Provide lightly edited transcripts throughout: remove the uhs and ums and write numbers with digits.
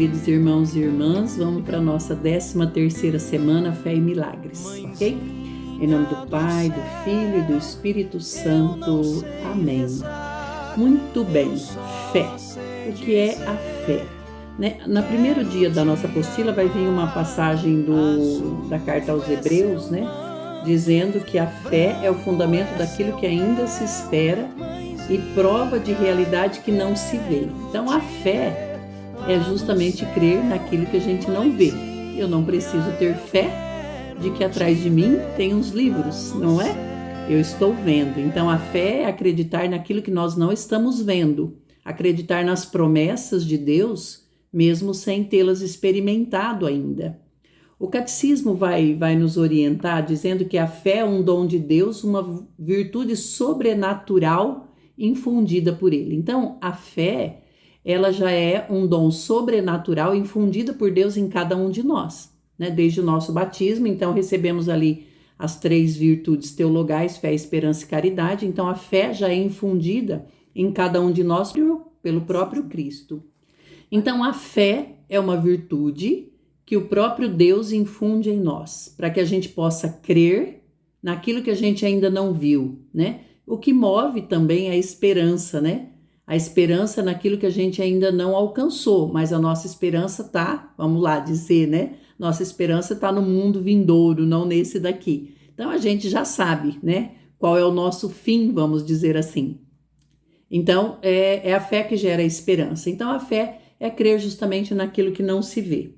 queridos irmãos e irmãs, vamos para a nossa 13ª semana Fé e Milagres, ok? Em nome do Pai, do Filho e do Espírito Santo. Amém. Muito bem, fé. O que é a fé? No primeiro dia da nossa apostila vai vir uma passagem da carta aos Hebreus, dizendo que a fé é o fundamento daquilo que ainda se espera e prova de realidade que não se vê. Então a fé é justamente crer naquilo que a gente não vê. Eu não preciso ter fé de que atrás de mim tem uns livros, não é? Eu estou vendo. Então a fé é acreditar naquilo que nós não estamos vendo, acreditar nas promessas de Deus, mesmo sem tê-las experimentado ainda. O catecismo vai nos orientar dizendo que a fé é um dom de Deus, uma virtude sobrenatural infundida por Ele. Então a fé, ela já é um dom sobrenatural infundido por Deus em cada um de nós, desde o nosso batismo. Então recebemos ali as 3 virtudes teologais, fé, esperança e caridade. Então a fé já é infundida em cada um de nós pelo próprio Cristo. Então a fé é uma virtude que o próprio Deus infunde em nós, para que a gente possa crer naquilo que a gente ainda não viu, O que move também é a esperança, A esperança naquilo que a gente ainda não alcançou, mas a nossa esperança tá, vamos lá dizer, Nossa esperança tá no mundo vindouro, não nesse daqui. Então a gente já sabe, Qual é o nosso fim, vamos dizer assim. Então é a fé que gera a esperança. Então a fé é crer justamente naquilo que não se vê.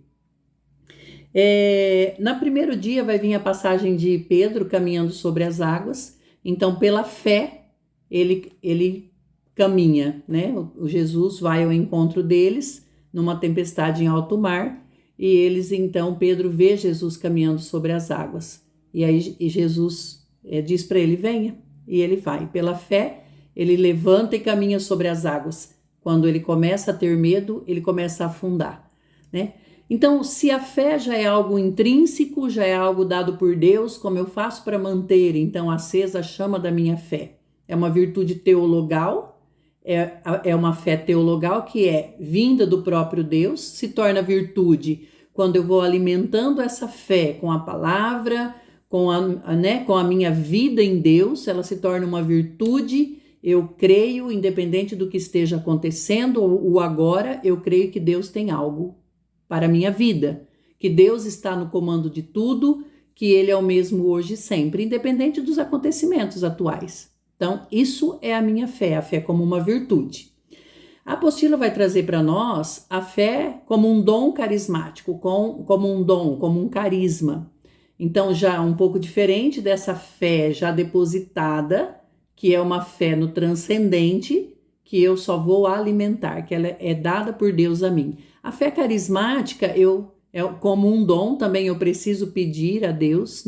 No primeiro dia vai vir a passagem de Pedro caminhando sobre as águas. Então pela fé ele caminha, O Jesus vai ao encontro deles numa tempestade em alto mar, e eles então, Pedro vê Jesus caminhando sobre as águas, e aí Jesus diz para ele, venha, e ele vai. Pela fé, ele levanta e caminha sobre as águas. Quando ele começa a ter medo, ele começa a afundar, Então, se a fé já é algo intrínseco, já é algo dado por Deus, como eu faço para manter, então, acesa a chama da minha fé? É uma virtude teologal, é uma fé teologal que é vinda do próprio Deus, se torna virtude quando eu vou alimentando essa fé com a palavra, com a minha vida em Deus, ela se torna uma virtude. Eu creio, independente do que esteja acontecendo ou agora, eu creio que Deus tem algo para a minha vida, que Deus está no comando de tudo, que Ele é o mesmo hoje e sempre, independente dos acontecimentos atuais. Então, isso é a minha fé, a fé como uma virtude. A apostila vai trazer para nós a fé como um dom carismático, como um dom, como um carisma. Então, já um pouco diferente dessa fé já depositada, que é uma fé no transcendente, que eu só vou alimentar, que ela é dada por Deus a mim. A fé carismática, como um dom, também eu preciso pedir a Deus,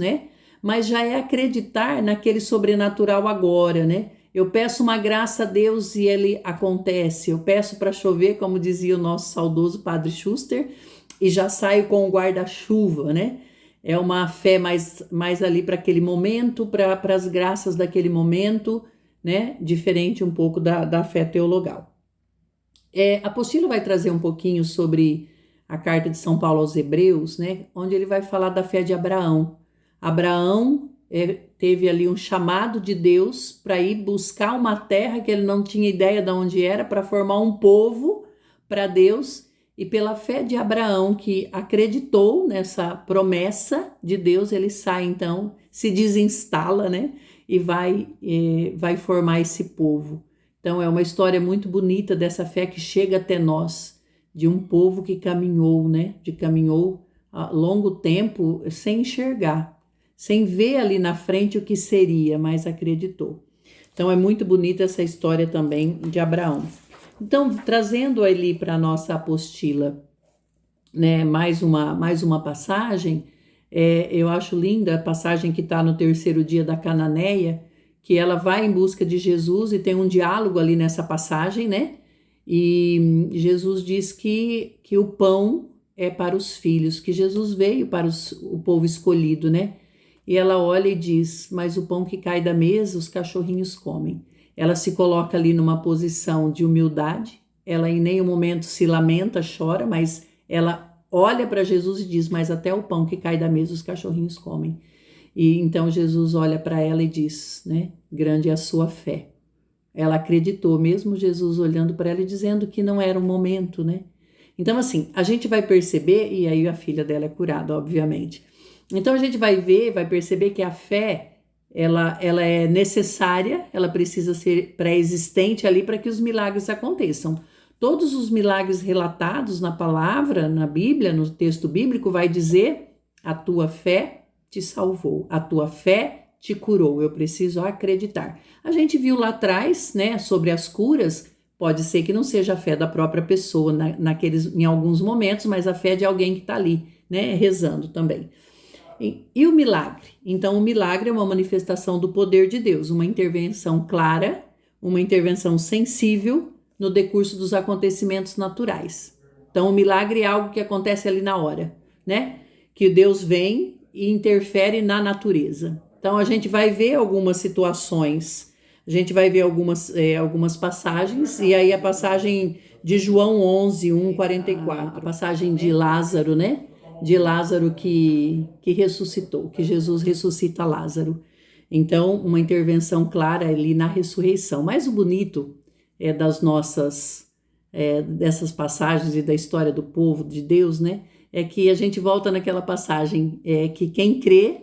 Mas já é acreditar naquele sobrenatural agora, Eu peço uma graça a Deus e ele acontece. Eu peço para chover, como dizia o nosso saudoso Padre Schuster, e já saio com o guarda-chuva, É uma fé mais ali para aquele momento, para as graças daquele momento, Diferente um pouco da fé teologal. A apostila vai trazer um pouquinho sobre a carta de São Paulo aos Hebreus, Onde ele vai falar da fé de Abraão. Abraão teve ali um chamado de Deus para ir buscar uma terra que ele não tinha ideia de onde era, para formar um povo para Deus, e pela fé de Abraão, que acreditou nessa promessa de Deus, ele sai então, se desinstala, e vai formar esse povo. Então é uma história muito bonita dessa fé que chega até nós, de um povo que caminhou, caminhou a longo tempo sem enxergar, sem ver ali na frente o que seria, mas acreditou. Então é muito bonita essa história também de Abraão. Então, trazendo ali para a nossa apostila, mais uma passagem, eu acho linda a passagem que está no 3º dia da Cananeia, que ela vai em busca de Jesus e tem um diálogo ali nessa passagem, E Jesus diz que o pão é para os filhos, que Jesus veio para o povo escolhido, E ela olha e diz, mas o pão que cai da mesa, os cachorrinhos comem. Ela se coloca ali numa posição de humildade, ela em nenhum momento se lamenta, chora, mas ela olha para Jesus e diz: mas até o pão que cai da mesa os cachorrinhos comem. E então Jesus olha para ela e diz, né? Grande é a sua fé. Ela acreditou, mesmo Jesus olhando para ela e dizendo que não era o momento, né? Então, assim, a gente vai perceber, e aí a filha dela é curada, obviamente. Então, a gente vai ver, vai perceber que a fé, ela é necessária, ela precisa ser pré-existente ali para que os milagres aconteçam. Todos os milagres relatados na palavra, na Bíblia, no texto bíblico, vai dizer: a tua fé te salvou, a tua fé te curou, eu preciso acreditar. A gente viu lá atrás, né, sobre as curas. Pode ser que não seja a fé da própria pessoa em alguns momentos, mas a fé de alguém que está ali, né, rezando também. E o milagre? Então, o milagre é uma manifestação do poder de Deus, uma intervenção clara, uma intervenção sensível no decurso dos acontecimentos naturais. Então, o milagre é algo que acontece ali na hora, né? Que Deus vem e interfere na natureza. Então, a gente vai ver algumas situações, a gente vai ver algumas passagens, e aí a passagem de João 11, 44, a passagem de Lázaro, né? De Lázaro que ressuscitou, que Jesus ressuscita Lázaro. Então, uma intervenção clara ali na ressurreição. Mas o bonito dessas passagens e da história do povo de Deus, né? É que a gente volta naquela passagem, que quem crê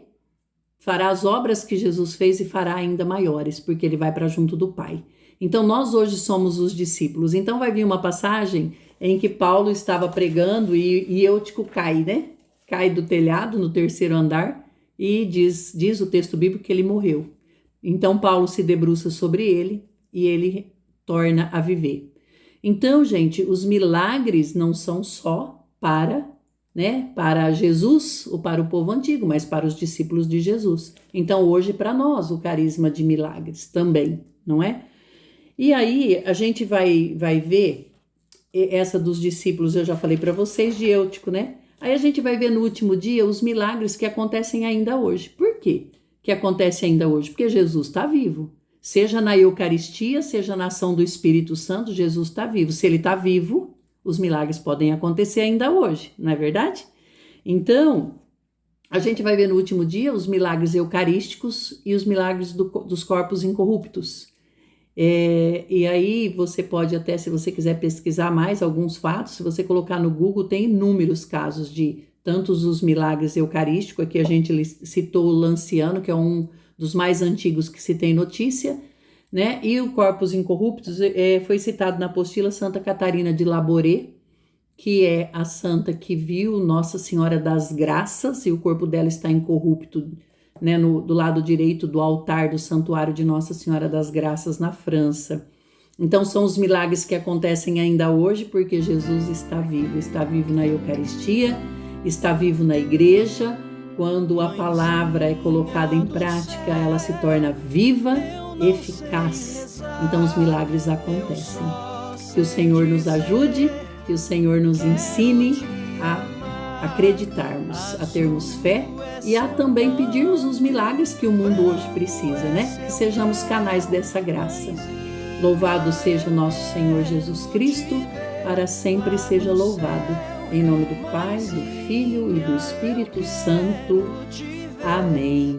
fará as obras que Jesus fez e fará ainda maiores, porque ele vai para junto do Pai. Então, nós hoje somos os discípulos. Então, vai vir uma passagem em que Paulo estava pregando e Eutico cai, né? Cai do telhado no 3º andar e diz o texto bíblico que ele morreu. Então, Paulo se debruça sobre ele e ele torna a viver. Então, gente, os milagres não são só para Jesus ou para o povo antigo, mas para os discípulos de Jesus. Então, hoje, para nós, o carisma de milagres também, não é? E aí, a gente vai ver essa dos discípulos, eu já falei para vocês, de Eutico, né? Aí a gente vai ver no último dia os milagres que acontecem ainda hoje. Por quê que acontece ainda hoje? Porque Jesus está vivo. Seja na Eucaristia, seja na ação do Espírito Santo, Jesus está vivo. Se ele está vivo, os milagres podem acontecer ainda hoje, não é verdade? Então, a gente vai ver no último dia os milagres eucarísticos e os milagres dos corpos incorruptos. E aí você pode até, se você quiser pesquisar mais alguns fatos, se você colocar no Google, tem inúmeros casos de tantos os milagres eucarísticos. Aqui a gente citou o Lanciano, que é um dos mais antigos que se tem notícia, né? E o Corpus Incorruptus foi citado na apostila Santa Catarina de Labouré, que é a santa que viu Nossa Senhora das Graças, e o corpo dela está incorrupto, né, do lado direito do altar do Santuário de Nossa Senhora das Graças, na França. Então, são os milagres que acontecem ainda hoje, porque Jesus está vivo na Eucaristia, está vivo na igreja. Quando a palavra é colocada em prática, ela se torna viva, eficaz. Então, os milagres acontecem. Que o Senhor nos ajude, que o Senhor nos ensine a acreditarmos, a termos fé e a também pedirmos os milagres que o mundo hoje precisa, né? Que sejamos canais dessa graça. Louvado seja nosso Senhor Jesus Cristo, para sempre seja louvado. Em nome do Pai, do Filho e do Espírito Santo. Amém.